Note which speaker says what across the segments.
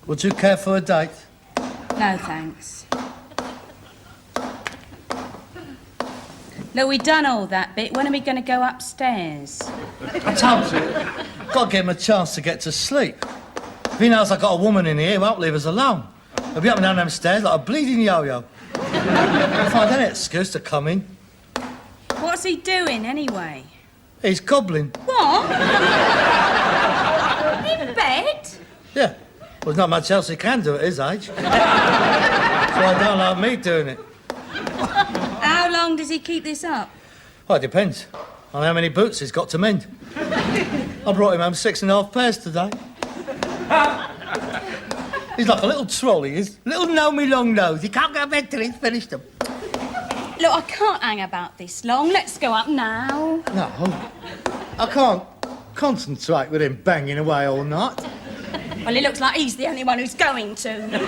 Speaker 1: Would you care for a date?
Speaker 2: No, thanks. Look, we've done all that bit. When are we going to go upstairs?
Speaker 1: I told you. Got to give him a chance to get to sleep. If he knows I've got a woman in here, he won't leave us alone. He'll be up and down them stairs like a bleeding yo-yo. I'll find any excuse to come in.
Speaker 2: What's he doing, anyway?
Speaker 1: He's gobbling.
Speaker 2: What? In bed?
Speaker 1: Yeah. Well, there's not much else he can do at his age. So I don't like me doing it.
Speaker 2: How long does he keep this up?
Speaker 1: Well, it depends on how many boots he's got to mend. I brought him home 6.5 pairs today. He's like a little troll, he is. Little know-me long nose. He can't go to bed till he's finished them.
Speaker 2: Look, I can't hang about this long. Let's go up now.
Speaker 1: No, I can't concentrate with him banging away all night.
Speaker 2: Well, it looks like he's the only one who's going to. Look, let's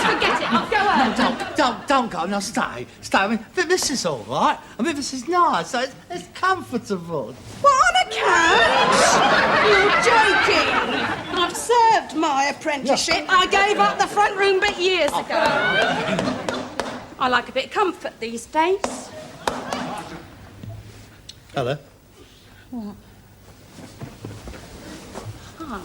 Speaker 2: forget it. I'll go home.
Speaker 1: No, don't go. No, stay. I mean, this is all right. I mean, this is nice. It's comfortable.
Speaker 3: What, on a couch? You're joking. I've served my apprenticeship. I gave up the front room bit years ago.
Speaker 2: I like a bit of comfort these days.
Speaker 1: Hello.
Speaker 2: What? Oh.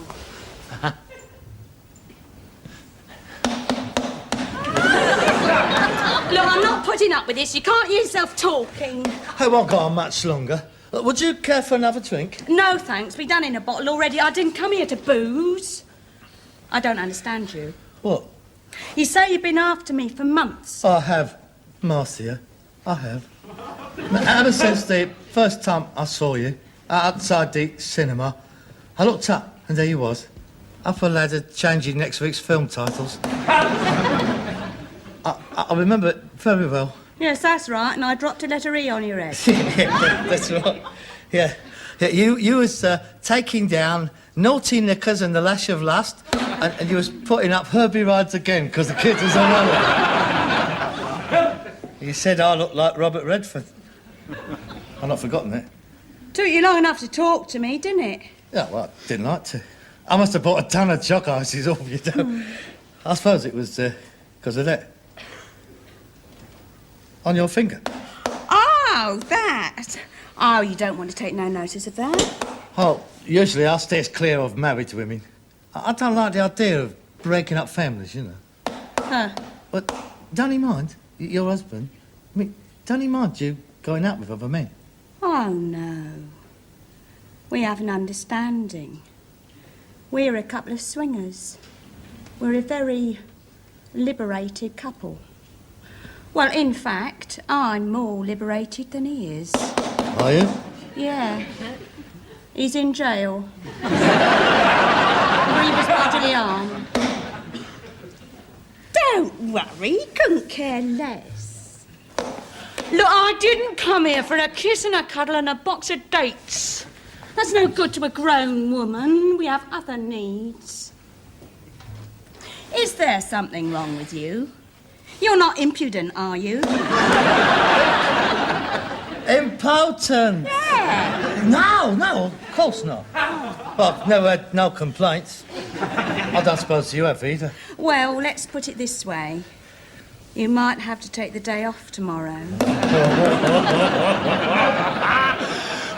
Speaker 2: Look, I'm not putting up with this. You can't hear yourself talking.
Speaker 1: I won't go on much longer. Would you care for another drink?
Speaker 2: No, thanks. We've done in a bottle already. I didn't come here to booze. I don't understand you.
Speaker 1: What?
Speaker 2: You say you've been after me for months.
Speaker 1: I have, Marcia. I have. Ever since the first time I saw you outside the cinema, I looked up and there you was, up a ladder changing next week's film titles. I remember it very well.
Speaker 2: Yes, that's right, and I dropped a letter E on your head.
Speaker 1: Yeah, that's right. Yeah, you was taking down Naughty Knickers and the Lash of Lust, and you was putting up Herbie Rides Again because the kids was on holiday. You said I looked like Robert Redford. I've not forgotten it.
Speaker 2: Took you long enough to talk to me, didn't it?
Speaker 1: Yeah, well, I didn't like to. I must have bought a ton of choc ices off you, know. I suppose it was because of that. On your finger.
Speaker 2: Oh, that. Oh, you don't want to take no notice of that.
Speaker 1: Oh, usually I stay clear of married women. I don't like the idea of breaking up families, you know.
Speaker 2: Huh.
Speaker 1: But don't he mind, your husband? I mean, don't he mind you going out with other men?
Speaker 2: Oh, no. We have an understanding. We're a couple of swingers. We're a very liberated couple. Well, in fact, I'm more liberated than he is.
Speaker 1: Are you?
Speaker 2: Yeah. He's in jail. Grievous bodily harm. Don't worry, couldn't care less. Look, I didn't come here for a kiss and a cuddle and a box of dates. That's no good to a grown woman. We have other needs. Is there something wrong with you? You're not impudent, are you?
Speaker 1: Impotent!
Speaker 2: Yeah.
Speaker 1: No, of course not. Well, I've never had no complaints. I don't suppose you have either.
Speaker 2: Well, let's put it this way. You might have to take the day off tomorrow.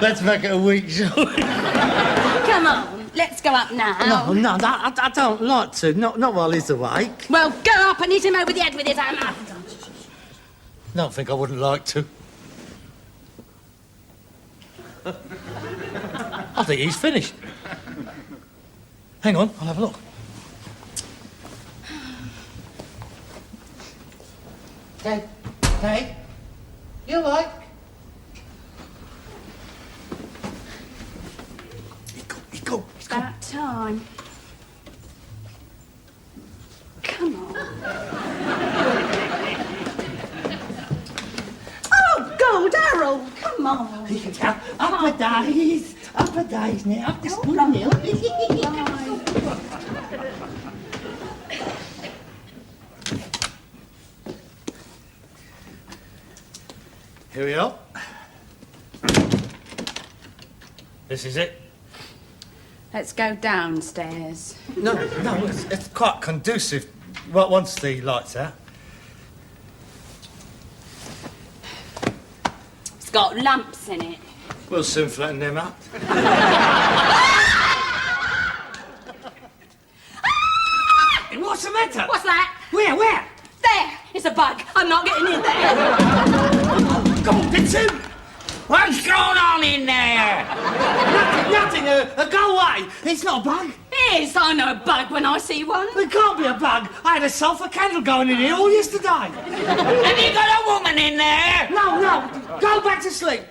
Speaker 1: Let's make it a week, shall we?
Speaker 2: Come on, let's go up now.
Speaker 1: No, I don't like to. Not while he's awake.
Speaker 2: Well, go up and hit him over the head with his hammer.
Speaker 1: Don't think I wouldn't like to. I think he's finished. Hang on, I'll have a look. Hey, you like? Go.
Speaker 2: About time. Come on. Oh, God, Harold, come on.
Speaker 1: Up a days now. Just put
Speaker 2: Bye.
Speaker 1: Here we are. This is it.
Speaker 2: Let's go downstairs.
Speaker 1: No, it's quite conducive once the lights out.
Speaker 2: It's got lumps in it.
Speaker 1: We'll soon flatten them out.
Speaker 4: What's the matter?
Speaker 2: What's that?
Speaker 4: Where?
Speaker 2: There! It's a bug. I'm not getting in there.
Speaker 4: Come on, get in!
Speaker 5: What's going on in there?
Speaker 4: Nothing, go away! It's not a bug.
Speaker 2: It is. I know a bug when I see one.
Speaker 4: It can't be a bug. I had a sulphur candle going in here all yesterday.
Speaker 5: Have you got a woman in there?
Speaker 4: No, go back to sleep.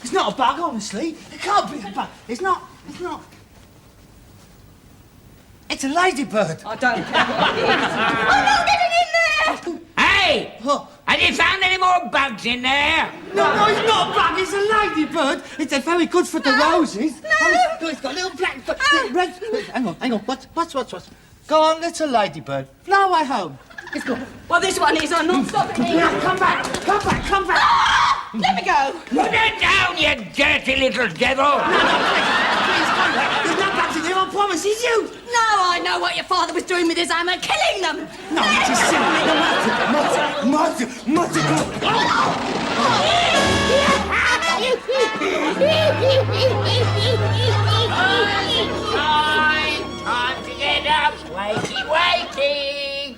Speaker 4: It's not a bug, honestly. It can't be a bug. It's not. It's a ladybird.
Speaker 2: I don't care what it is. I'm not getting in there!
Speaker 5: Hey!
Speaker 4: What?
Speaker 5: Have you found any more bugs in there?
Speaker 4: No, it's not a bug. It's a ladybird. It's very good for the roses.
Speaker 2: No.
Speaker 4: Oh, it's got little black... red... Hang on. What? Go on, little ladybird. Fly away home. Let's go.
Speaker 2: Well, this one is. I'm not stopping here.
Speaker 4: Now, come back.
Speaker 2: Ah! Let me go.
Speaker 5: Put it down, you dirty little devil!
Speaker 4: Please, come back. There's no bugs in here, I promise. It's you.
Speaker 2: No, I know what your father was doing with his hammer, killing them.
Speaker 4: No, it is silly. Mother.
Speaker 5: Time to get up. Wakey.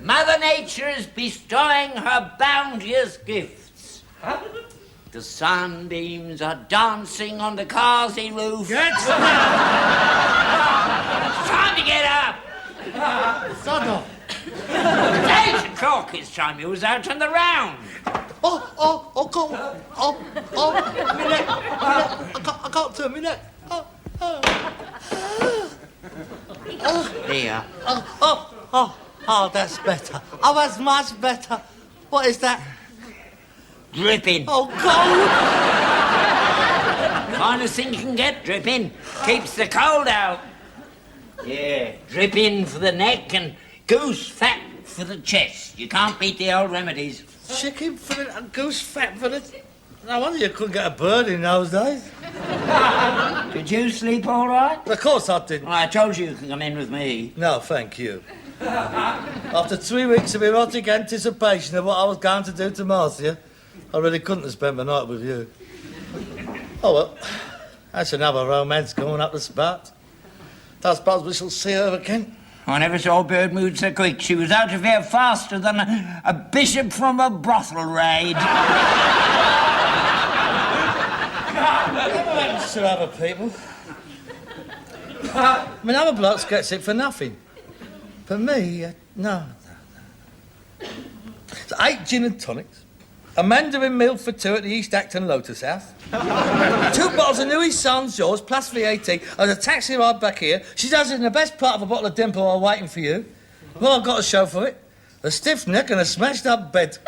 Speaker 5: Mother Nature is bestowing her bounteous gifts. The sunbeams are dancing on the Carsey roof. It's time to get up.
Speaker 1: Sod off.
Speaker 5: 8 o'clock, it's time you was out on the round.
Speaker 1: Minute. I can't turn my neck.
Speaker 5: There.
Speaker 1: Oh, that's better. Oh, that's much better. What is that?
Speaker 5: Dripping.
Speaker 1: Oh, God.
Speaker 5: Finest thing you can get, dripping. Keeps the cold out. Yeah, dripping for the neck and goose fat for the chest. You can't beat the old remedies.
Speaker 1: Chicken for the goose fat for the... No wonder you couldn't get a bird in those days.
Speaker 5: Did you sleep all right?
Speaker 1: Of course I didn't.
Speaker 5: Well, I told you can come in with me.
Speaker 1: No, thank you. After 3 weeks of erotic anticipation of what I was going to do to Marcia, I really couldn't have spent the night with you. Oh, well, that's another romance going up the spout. I suppose we shall see her again.
Speaker 5: I never saw a bird move so quick. She was out of here faster than a bishop from a brothel raid.
Speaker 1: To other people. I mean, other blokes gets it for nothing. For me, no. It's 8 gin and tonics, a mandarin meal for 2 at the East Acton Lotus House, 2 bottles of Louis Sans Jaws plus VAT, and a taxi ride back here. She does it in the best part of a bottle of Dimple while waiting for you. Well, I've got a show for it. A stiff neck and a smashed up bed.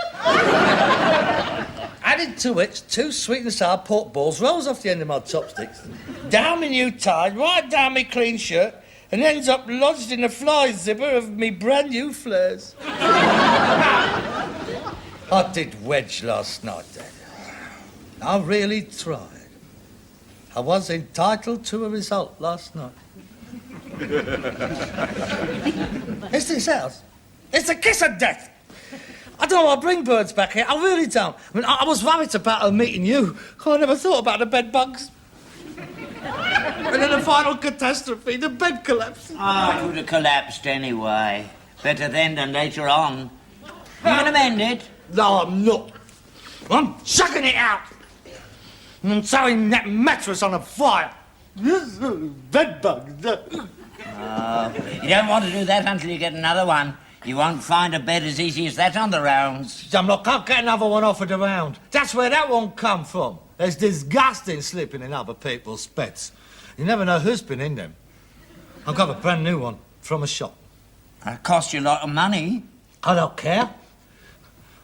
Speaker 1: Added to which 2 sweet and sour pork balls rolls off the end of my chopsticks, down my new tie, right down my clean shirt, and ends up lodged in the fly zipper of me brand new flares. I did wedge last night, Dad. I really tried. I was entitled to a result last night. It's this house. It's a kiss of death. I don't know why I bring birds back here. I really don't. I mean, I was worried about her meeting you. I never thought about the bed bugs. And then the final catastrophe, the bed collapsed.
Speaker 5: Oh, it would have collapsed anyway. Better then than later on. You gonna mend it?
Speaker 1: No, I'm not. I'm chucking it out. And I'm throwing that mattress on a fire. Bed bugs.
Speaker 5: You don't want to do that until you get another one. You won't find a bed as easy as that on the rounds.
Speaker 1: I'm not, can't get another one offered around. That's where that one come from. It's disgusting sleeping in other people's beds. You never know who's been in them. I've got a brand new one from a shop.
Speaker 5: It cost you a lot of money.
Speaker 1: I don't care.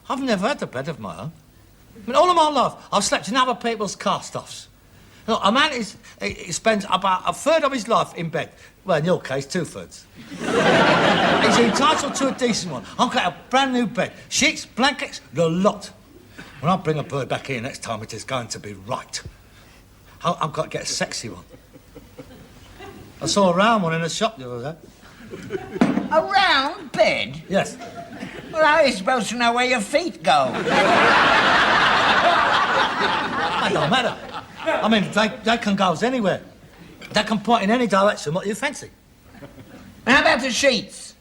Speaker 1: I've never had a bed of my own. I mean, all of my life, I've slept in other people's cast-offs. Look, a man he spends about a third of his life in bed. Well, in your case, 2/3. He's entitled to a decent one. I've got a brand new bed. Sheets, blankets, the lot. When I bring a bird back here next time, it is going to be right. I've got to get a sexy one.
Speaker 4: I saw a round one in a shop the other day.
Speaker 5: A round bed?
Speaker 4: Yes.
Speaker 5: Well, how are you supposed to know where your feet go?
Speaker 4: It don't matter. I mean, they can go anywhere. They can point in any direction what you fancy.
Speaker 5: How about the sheets?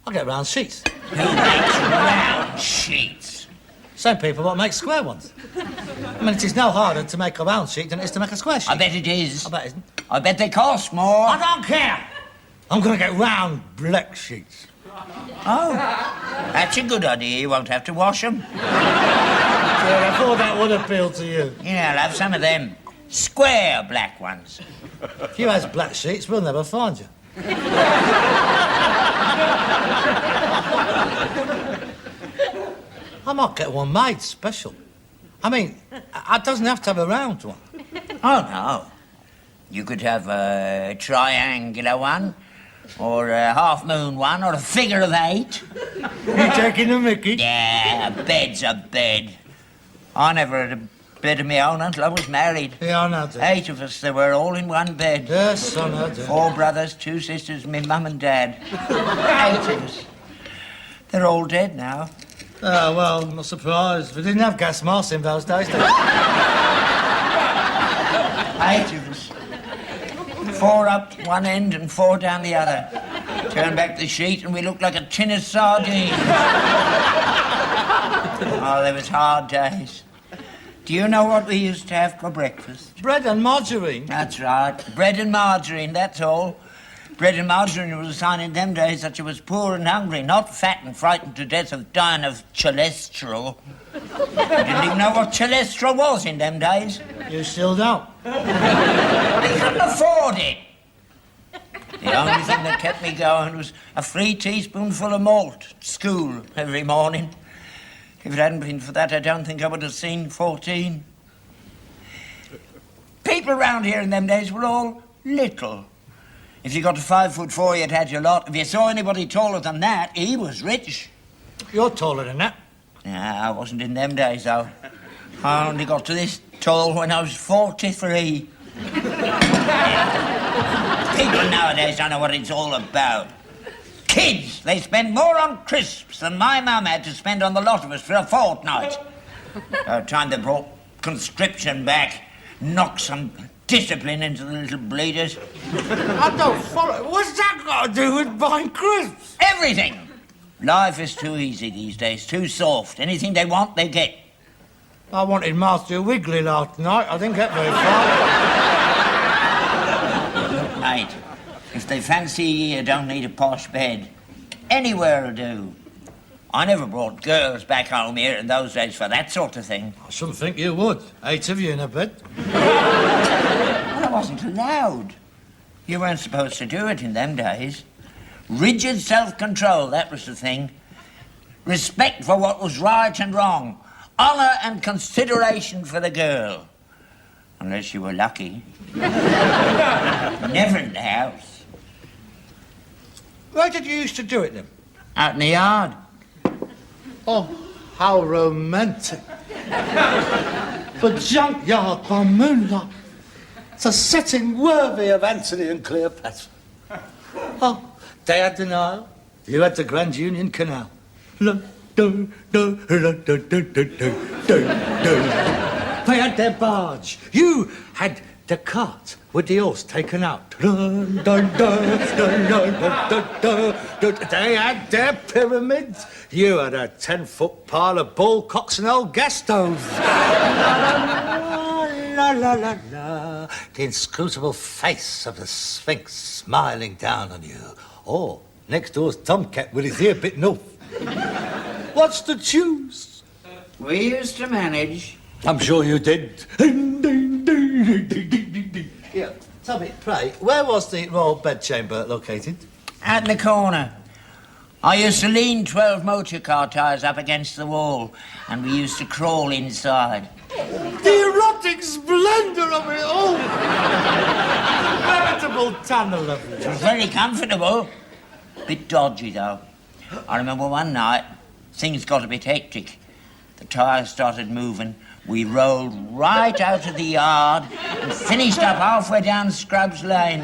Speaker 4: I get round sheets.
Speaker 5: Who makes round sheets?
Speaker 4: Same people what make square ones. I mean, it is no harder to make a round sheet than it is to make a square sheet.
Speaker 5: I bet it is.
Speaker 4: I bet it isn't.
Speaker 5: I bet they cost more.
Speaker 4: I don't care. I'm going to get round black sheets.
Speaker 5: Oh, that's a good idea. You won't have to wash them.
Speaker 4: Yeah, I thought that would appeal to you.
Speaker 5: Yeah, I'll have some of them. Square black ones.
Speaker 4: If you has black sheets, we'll never find you. I might get one made special. I mean, it doesn't have to have a round one.
Speaker 5: Oh, no. You could have a triangular one, or a half-moon one, or a figure of 8.
Speaker 4: You taking the mickey?
Speaker 5: Yeah, a bed's a bed. I never had a bed of my own until I was married.
Speaker 4: Yeah, I know that.
Speaker 5: 8 of us, they were all in one bed.
Speaker 4: Yes, I know that.
Speaker 5: 4 brothers, 2 sisters, my mum and dad. 8 of us. They're all dead now.
Speaker 4: Oh, well, I'm not surprised. We didn't have gas masks in those days, did we?
Speaker 5: 8 of us. 4 up one end and 4 down the other. Turn back the sheet and we looked like a tin of sardines. Oh, they was hard days. Do you know what we used to have for breakfast?
Speaker 4: Bread and margarine.
Speaker 5: That's right. Bread and margarine, that's all. Bread and margarine was a sign in them days that you was poor and hungry, not fat and frightened to death of dying of cholesterol. I didn't even know what cholesterol was in them days.
Speaker 4: You still don't.
Speaker 5: They couldn't afford it. The only thing that kept me going was a free teaspoonful of malt at school every morning. If it hadn't been for that, I don't think I would have seen 14. People round here in them days were all little. If you got to 5'4", you'd had your lot. If you saw anybody taller than that, he was rich.
Speaker 4: You're taller than that.
Speaker 5: Nah, I wasn't in them days, though. I only got to this tall when I was 43. People nowadays don't know what it's all about. Kids, they spend more on crisps than my mum had to spend on the lot of us for a fortnight. By the time they brought conscription back, knocked some discipline into the little bleeders.
Speaker 4: I don't follow. What's that got to do with buying crisps?
Speaker 5: Everything. Life is too easy these days, too soft. Anything they want, they get.
Speaker 4: I wanted Master Wiggly last night. I didn't get very far.
Speaker 5: Mate, if they fancy you don't need a posh bed, anywhere'll do. I never brought girls back home here in those days for that sort of thing.
Speaker 4: I shouldn't think you would. 8 of you in a bed.
Speaker 5: Well, I wasn't allowed. You weren't supposed to do it in them days. Rigid self-control, that was the thing. Respect for what was right and wrong. Honour and consideration for the girl. Unless you were lucky. Never in the house.
Speaker 4: Where did you used to do it then?
Speaker 5: Out in the yard.
Speaker 1: Oh, how romantic. The junkyard by moonlight. It's a setting worthy of Antony and Cleopatra.
Speaker 4: Oh, they had the Nile. You had the Grand Union Canal. They had their barge. You had the cart with the horse taken out. They had their pyramids. You had a 10-foot pile of ball cocks and old gas stoves. La la la la. The inscrutable face of the Sphinx smiling down on you. Or next door's tomcat with his ear bitten off. What's to choose?
Speaker 5: We used to manage.
Speaker 4: I'm sure you did. Yeah. Tell me, pray, where was the royal bedchamber located?
Speaker 5: At the corner. I used to lean 12 motor car tyres up against the wall, and we used to crawl inside.
Speaker 4: The erotic splendour of it all! Veritable tunnel of
Speaker 5: It
Speaker 4: it.
Speaker 5: was very comfortable. Bit dodgy, though. I remember one night, things got a bit hectic. The tyres started moving. We rolled right out of the yard and finished up halfway down Scrubs Lane.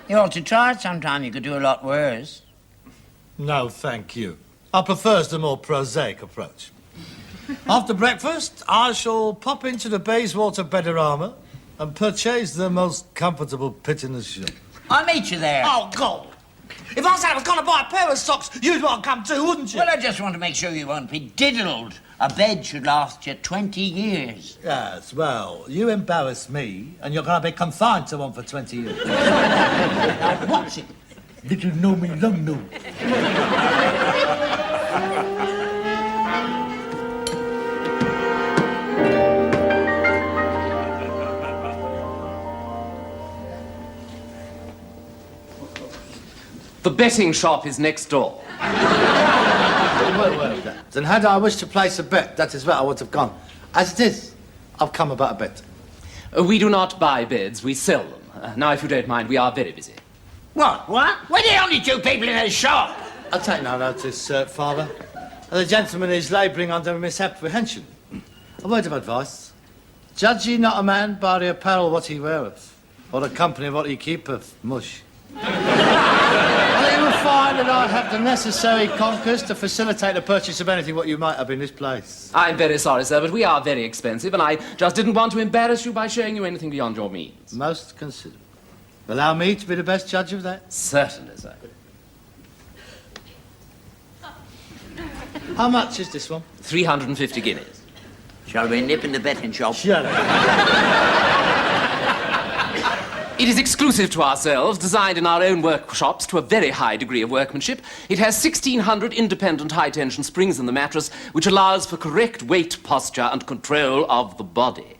Speaker 5: You ought to try it sometime. You could do a lot worse.
Speaker 4: No, thank you. I prefer the more prosaic approach. After breakfast, I shall pop into the Bayswater Bedorama and purchase the most comfortable pit in the shop.
Speaker 5: I'll meet you there.
Speaker 4: Oh, God! If I said I was going to buy a pair of socks, you'd want to come too, wouldn't you?
Speaker 5: Well, I just want to make sure you won't be diddled. A bed should last you 20 years.
Speaker 4: Yes, well, you embarrass me, and you're going to be confined to one for 20 years. Watch it. Little know me, long know.
Speaker 6: The betting shop is next door.
Speaker 1: Well, then had I wished to place a bet, that is where I would have gone. As it is, I've come about a bet.
Speaker 6: We do not buy beds, we sell them. Now, if you don't mind, we are very busy.
Speaker 5: What? We're the only two people in the shop.
Speaker 1: I'll take no notice, Father. The gentleman is labouring under misapprehension. A word of advice. Judge ye not a man by the apparel what he weareth, or the company what he keepeth, mush. And you will find that I have the necessary conquers to facilitate the purchase of anything what you might have in this place.
Speaker 6: I'm very sorry, sir, but we are very expensive, and I just didn't want to embarrass you by showing you anything beyond your means.
Speaker 1: Most considerable. Allow me to be the best judge of that.
Speaker 6: Certainly, sir.
Speaker 1: How much is this one?
Speaker 6: 350 guineas.
Speaker 5: Shall we nip in the betting shop?
Speaker 1: Shut up.
Speaker 6: It is exclusive to ourselves, designed in our own workshops to a very high degree of workmanship. It has 1,600 independent high-tension springs in the mattress, which allows for correct weight, posture, and control of the body.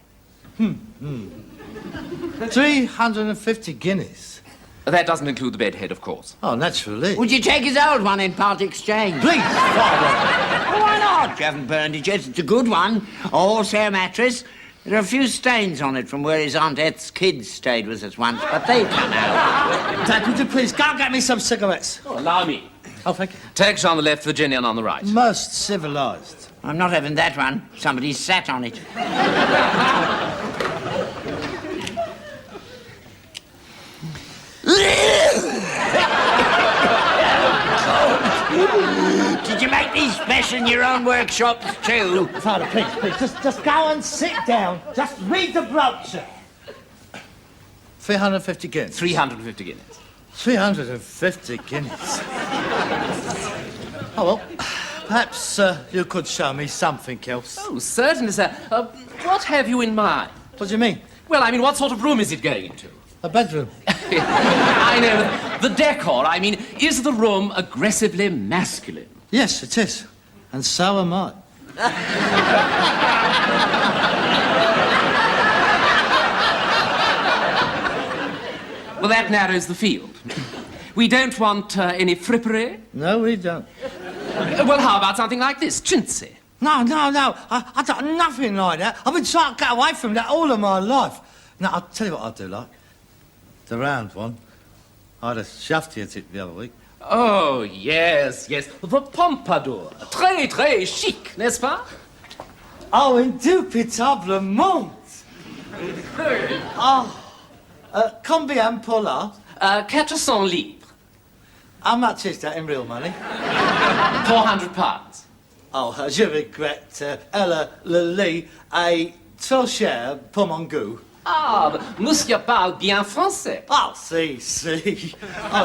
Speaker 1: 350 guineas.
Speaker 6: That doesn't include the bedhead, of course.
Speaker 1: Oh, naturally.
Speaker 5: Would you take his old one in part exchange?
Speaker 1: Please, Father.
Speaker 5: Oh, why not? You haven't burned it yet. It's a good one. A horsehair mattress. There are a few stains on it from where his Aunt Eth's kids stayed with us once, but they've come out.
Speaker 1: Dad, would you please go and get me some cigarettes?
Speaker 6: Oh, allow me.
Speaker 1: Oh, thank you.
Speaker 6: Turkish on the left, Virginian on the right.
Speaker 1: Most civilised.
Speaker 5: I'm not having that one. Somebody sat on it. Did you make these special in your own workshops too?
Speaker 1: Father, please, just go and sit down. Just read the brochure. 350 guineas.
Speaker 6: 350 guineas.
Speaker 1: 350 guineas. Oh, well, perhaps you could show me something else.
Speaker 6: Oh, certainly, sir. What have you in mind?
Speaker 1: What do you mean?
Speaker 6: Well, I mean, what sort of room is it going into?
Speaker 1: A bedroom.
Speaker 6: I know. The decor, I mean, is the room aggressively masculine?
Speaker 1: Yes, it is. And so am I.
Speaker 6: Well, that narrows the field. We don't want any frippery.
Speaker 1: No, we don't.
Speaker 6: Well, how about something like this? Chintzy.
Speaker 1: No. I don't nothing like that. I've been trying to get away from that all of my life. Now, I'll tell you what I do like. The round one. I had a shafty at it the other week.
Speaker 6: Oh, yes. The pompadour. Très, très chic, n'est-ce pas?
Speaker 1: Oh, indubitable monde. Combien pour là?
Speaker 6: 400 livres.
Speaker 1: How much is that in real money?
Speaker 6: £400.
Speaker 1: Oh, je regrette. Elle, le lit est trop cher pour mon goût.
Speaker 6: Ah, monsieur parle bien français.
Speaker 1: Oh, see. Oh.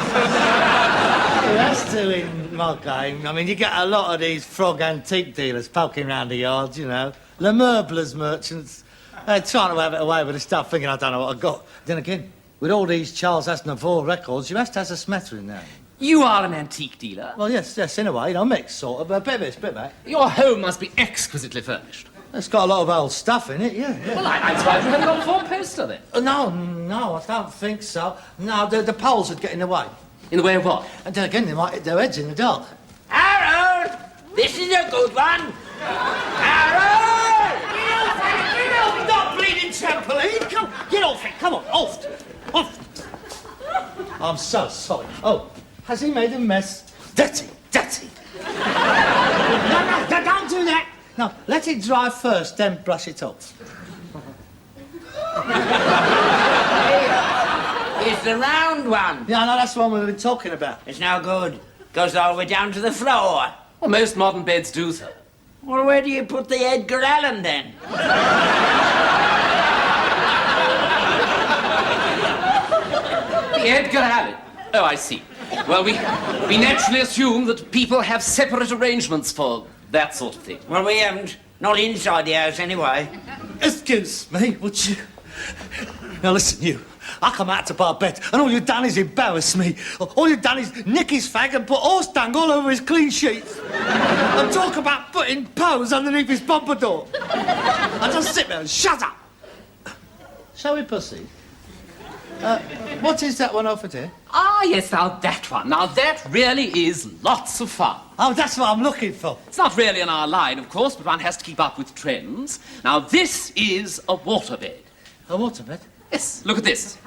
Speaker 1: That's doing my game. I mean, you get a lot of these frog antique dealers poking around the yards, you know. The meublers merchants. They're trying to have it away with the stuff, thinking I don't know what I've got. Then again, with all these Charles Aznavour records, you must have a smattering now.
Speaker 6: You are an antique dealer?
Speaker 1: Well, yes, in a way, you know, mixed sort of. A bit of this, bit of that.
Speaker 6: Your home must be exquisitely furnished.
Speaker 1: It's got a lot of old stuff in it, yeah.
Speaker 6: Well, I'm surprised you haven't got a four-poster then.
Speaker 1: No, I don't think so. No, the poles would get in the way.
Speaker 6: In the way of what?
Speaker 1: And then again, they might hit their heads in the dark.
Speaker 5: Harold! This is a good one. Harold!
Speaker 1: Get off that bleeding trampoline! Get off it! Come on, off! I'm so sorry. Oh, has he made a mess? Dirty! No, don't do that! No, let it dry first, then brush it off.
Speaker 5: It's the round one.
Speaker 1: Yeah, I know, that's the one we've been talking about.
Speaker 5: It's no good. Goes all the way down to the floor.
Speaker 6: Well, most modern beds do, sir.
Speaker 5: Well, where do you put the Edgar Allan then?
Speaker 6: The Edgar Allan. Oh, I see. Well, we naturally assume that people have separate arrangements for that sort of thing.
Speaker 5: Well, we haven't. Not inside the house, anyway.
Speaker 1: Excuse me, would you? Now listen, you. I come out to buy a bed, and all you've done is embarrass me. All you've done is nick his fag and put horse dung all over his clean sheets. And talk about putting pearls underneath his pompadour. I just sit there and shut up. Shall we proceed? What is that one over there?
Speaker 6: Ah, yes, now that one. Now, that really is lots of fun.
Speaker 1: Oh, that's what I'm looking for.
Speaker 6: It's not really in our line, of course, but one has to keep up with trends. Now, this is a waterbed.
Speaker 1: A waterbed?
Speaker 6: Yes, look at this.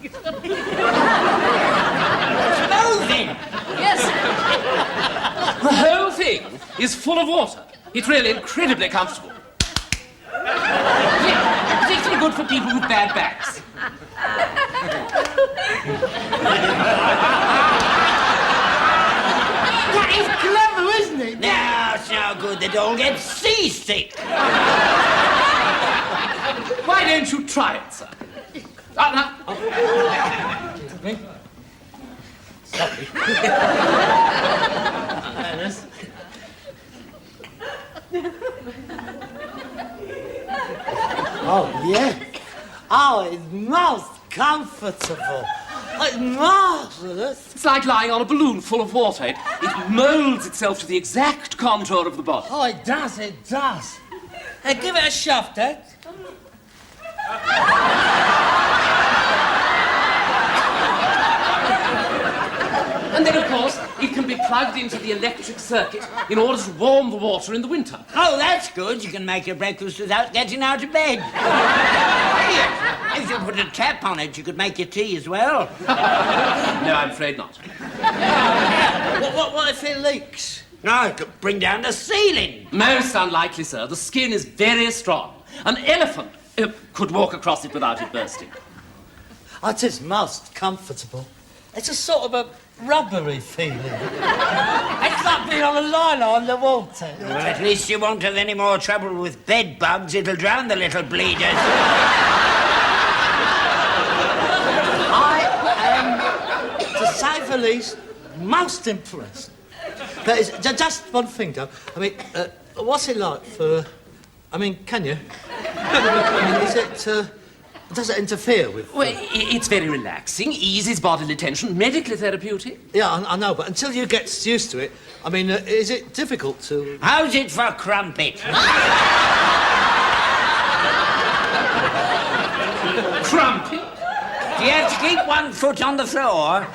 Speaker 5: Moving!
Speaker 6: Yes. The whole thing is full of water. It's really incredibly comfortable. Yeah, particularly good for people with bad backs.
Speaker 1: That is clever, isn't it?
Speaker 5: No, it's no good. They'd all get seasick.
Speaker 6: Why don't you try it, sir?
Speaker 1: Me? Sorry. Oh, yeah. Oh, it's most comfortable. It's marvellous.
Speaker 6: It's like lying on a balloon full of water. It moulds itself to the exact contour of the body.
Speaker 1: Oh, it does, it does. Hey, give it a shove, Dad.
Speaker 6: And then, of course, it can be plugged into the electric circuit in order to warm the water in the winter.
Speaker 5: Oh, that's good. You can make your breakfast without getting out of bed. Yes. If you put a tap on it, you could make your tea as well.
Speaker 6: No, I'm afraid not.
Speaker 1: What if it leaks?
Speaker 5: No, it could bring down the ceiling.
Speaker 6: Most unlikely, sir. The skin is very strong. An elephant could walk across it without it bursting.
Speaker 1: Oh, it is most comfortable. It's a sort of a rubbery feeling. It's like being on a liner on the water.
Speaker 5: Well, at least you won't have any more trouble with bed bugs. It'll drown the little bleeders.
Speaker 1: I am, to say the least, most impressed. But it's just one thing, though. I mean, what's it like for... I mean, can you? I mean, is it... does it interfere with...
Speaker 6: Well, it's very relaxing, eases bodily tension, medically therapeutic.
Speaker 1: Yeah, I know, but until you get used to it, I mean, is it difficult to...
Speaker 5: How's it for crumpet?
Speaker 6: Crumpet?
Speaker 5: Do you have to keep one foot on the floor?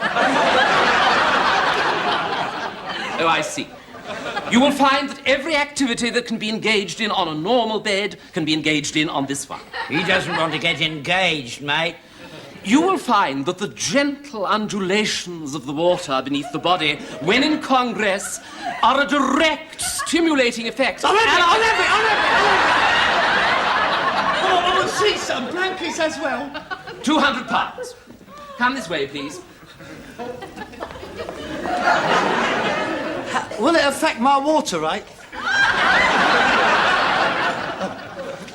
Speaker 6: Oh, I see. You will find that every activity that can be engaged in on a normal bed can be engaged in on this one.
Speaker 5: He doesn't want to get engaged, mate.
Speaker 6: You will find that the gentle undulations of the water beneath the body, when in congress, are a direct stimulating effect.
Speaker 1: I want sheets and blankets as well.
Speaker 6: £200. Come this way, please.
Speaker 1: Will it affect my water rate?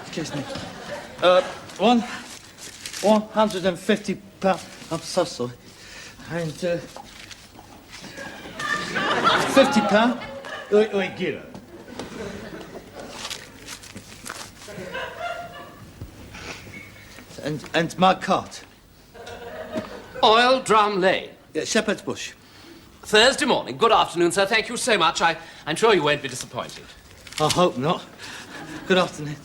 Speaker 1: Excuse me. £150. I'm so sorry. And, £50. Wait, get it. And my cart.
Speaker 6: Oil Drum Lane.
Speaker 1: Yeah, Shepherd's Bush.
Speaker 6: Thursday morning. Good afternoon, sir. Thank you so much. I'm sure you won't be disappointed.
Speaker 1: I hope not. Good afternoon.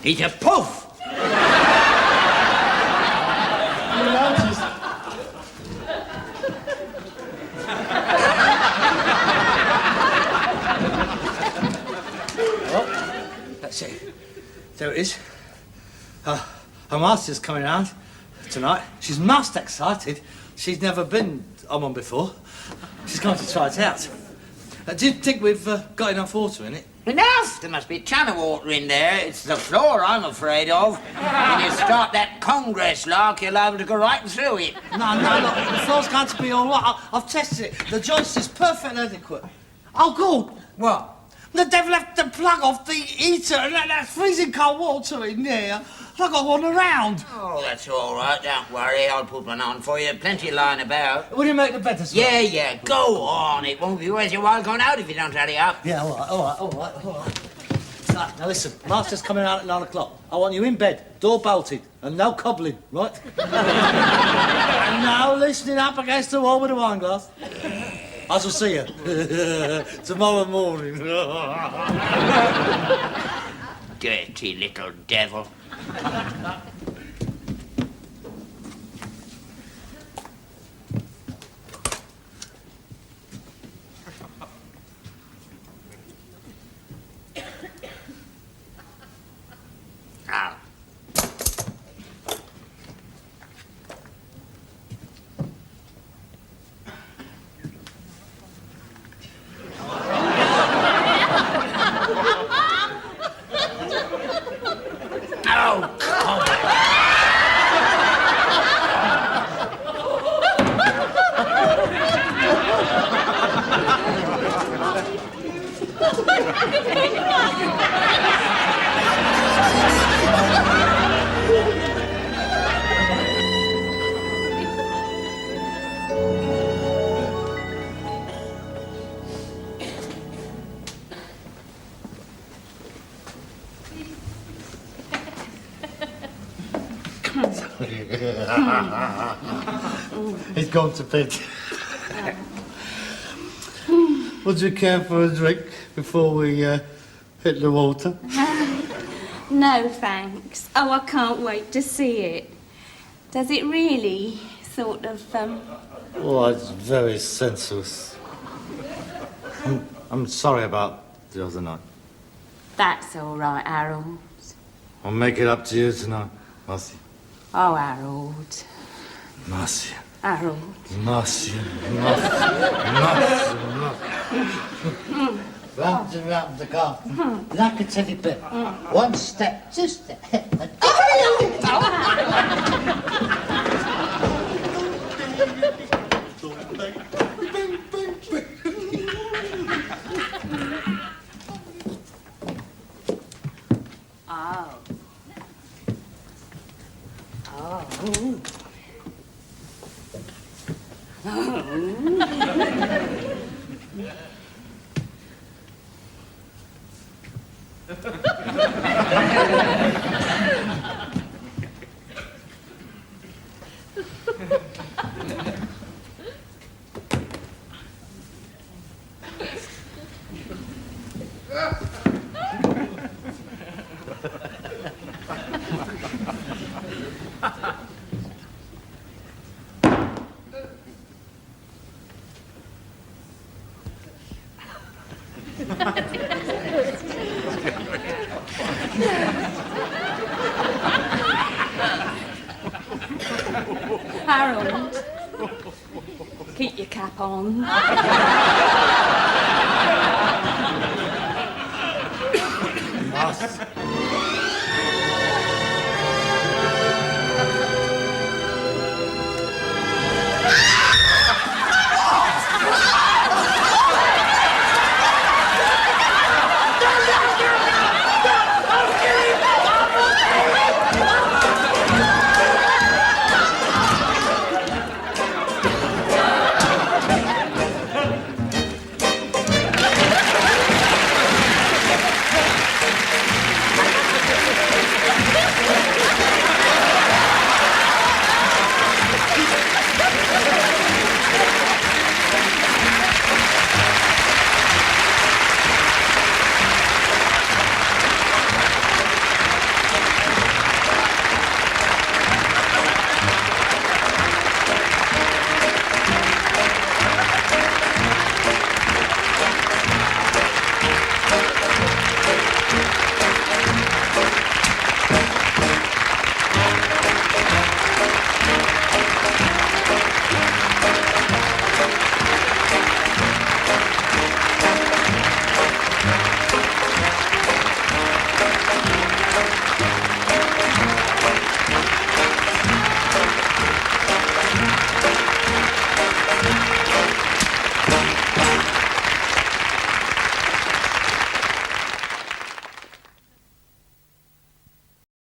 Speaker 5: He's a poof.
Speaker 1: Oh, that's it. There it is. Her master's coming around tonight. She's most excited. She's never been on one before. She's going to try it out.
Speaker 4: Do you think we've got enough water in it?
Speaker 5: Enough! There must be a ton of water in there. It's the floor I'm afraid of. When you start that Congress lark, you're liable to go right through it.
Speaker 4: No, look, the floor's going to be all right. I've tested it. The joist is perfectly adequate. Oh, good.
Speaker 5: What?
Speaker 4: They've left the plug off the heater and that's freezing cold water in there. I've got one around.
Speaker 5: Oh, that's all right. Don't worry. I'll put one on for you. Plenty lying about.
Speaker 4: Will you make the bed as well?
Speaker 5: Yeah. Go on. It won't be worth your while going out if you don't hurry up.
Speaker 4: Yeah, all right. Right, now listen, Master's coming out at 9 o'clock. I want you in bed, door bolted, and no cobbling, right? And no listening up against the wall with a wine glass. I shall see you tomorrow morning.
Speaker 5: Dirty little devil. Ah. Oh, come on.
Speaker 1: He's gone to bed. Would you care for a drink before we hit the water?
Speaker 2: No, thanks. Oh, I can't wait to see it. Does it really sort of,
Speaker 1: Oh, it's very sensuous. I'm sorry about the other night.
Speaker 2: That's all right, Harold.
Speaker 1: I'll make it up to you tonight, Marcia.
Speaker 2: Oh, Harold.
Speaker 1: Marcia.
Speaker 2: Harold.
Speaker 1: Marcia. Round and round the garden, like a teddy bear. One step, two steps.
Speaker 2: Harold. Keep your cap on.